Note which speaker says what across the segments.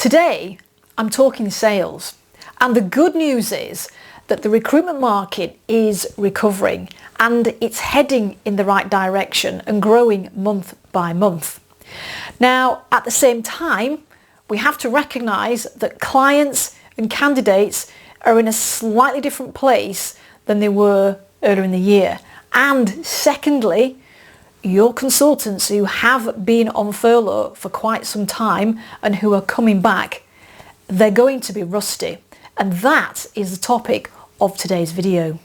Speaker 1: Today, I'm talking sales, and the good news is that the recruitment market is recovering and it's heading in the right direction and growing month by month. Now, at the same time, we have to recognise that clients and candidates are in a slightly different place than they were earlier in the year. And secondly, your consultants who have been on furlough for quite some time and who are coming back, they're going to be rusty. And that is the topic of today's video.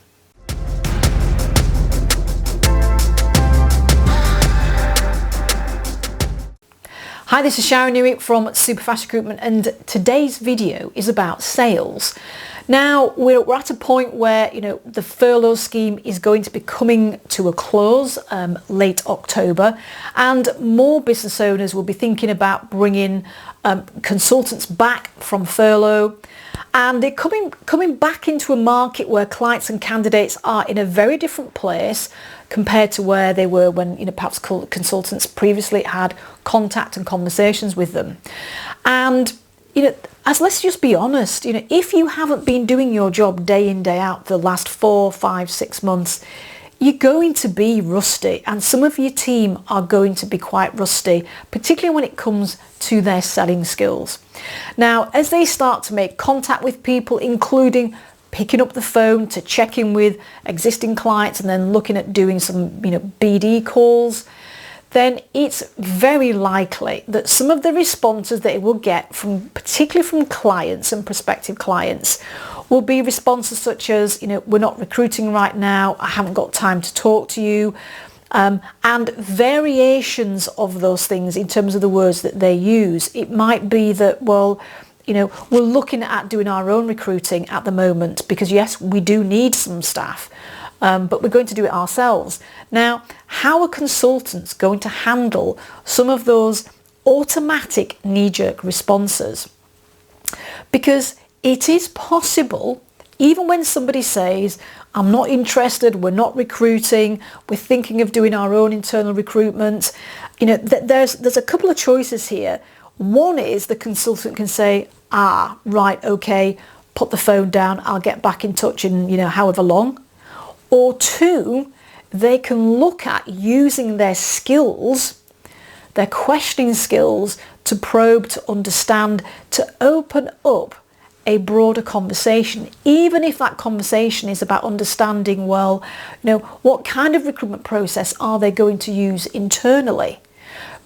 Speaker 1: Hi, this is Sharon Newick from Superfast Recruitment, and today's video is about sales. Now, we're at a point where, the furlough scheme is going to be coming to a close late October, and more business owners will be thinking about bringing consultants back from furlough. And they're coming back into a market where clients and candidates are in a very different place compared to where they were when, perhaps consultants previously had contact and conversations with them. And, let's just be honest, if you haven't been doing your job day in, day out for the last 4, 5, 6 months, you're going to be rusty, and some of your team are going to be quite rusty, particularly when it comes to their selling skills. Now, as they start to make contact with people, including picking up the phone to check in with existing clients and then looking at doing some, BD calls, then it's very likely that some of the responses that it will get particularly from clients and prospective clients, will be responses such as, we're not recruiting right now, I haven't got time to talk to you, and variations of those things in terms of the words that they use. It might be that, we're looking at doing our own recruiting at the moment because yes, we do need some staff. But we're going to do it ourselves. Now, how are consultants going to handle some of those automatic knee-jerk responses? Because it is possible, even when somebody says, I'm not interested, we're not recruiting, we're thinking of doing our own internal recruitment, there's a couple of choices here. One is the consultant can say, right, okay, put the phone down, I'll get back in touch in, however long. Or two, they can look at using their skills, their questioning skills, to probe, to understand, to open up a broader conversation, even if that conversation is about understanding, what kind of recruitment process are they going to use internally?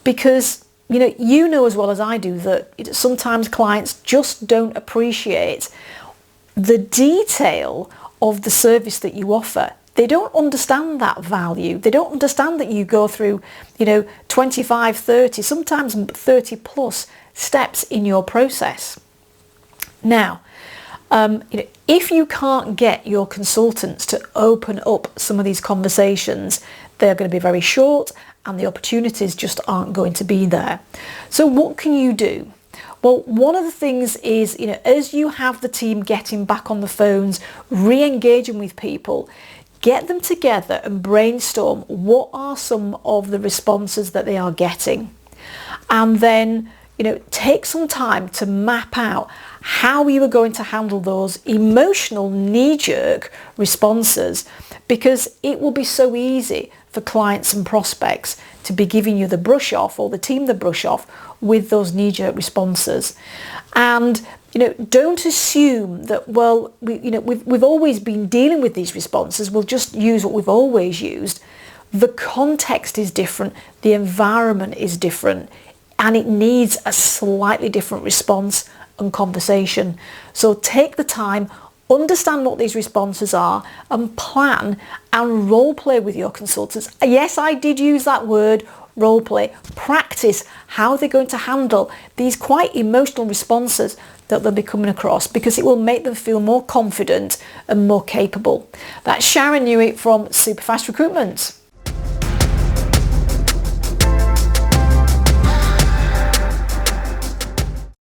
Speaker 1: Because, as well as I do that sometimes clients just don't appreciate the detail of the service that you offer. They don't understand that value. They don't understand that you go through, 25, 30, sometimes 30 plus steps in your process. Now, if you can't get your consultants to open up some of these conversations, they're going to be very short and the opportunities just aren't going to be there. So what can you do? Well, one of the things is, as you have the team getting back on the phones, re-engaging with people, get them together and brainstorm what are some of the responses that they are getting. And then, take some time to map out how you are going to handle those emotional knee-jerk responses, because it will be so easy for clients and prospects to be giving you the brush off, or the team the brush off, with those knee-jerk responses. And don't assume that, we've always been dealing with these responses, we'll just use what we've always used. The context is different, the environment is different, and it needs a slightly different response and conversation. So take the time, understand what these responses are, and plan and role play with your consultants. Yes, I did use that word, role play. Practice how they're going to handle these quite emotional responses that they'll be coming across, because it will make them feel more confident and more capable. That's Sharon Newick from Superfast Recruitment.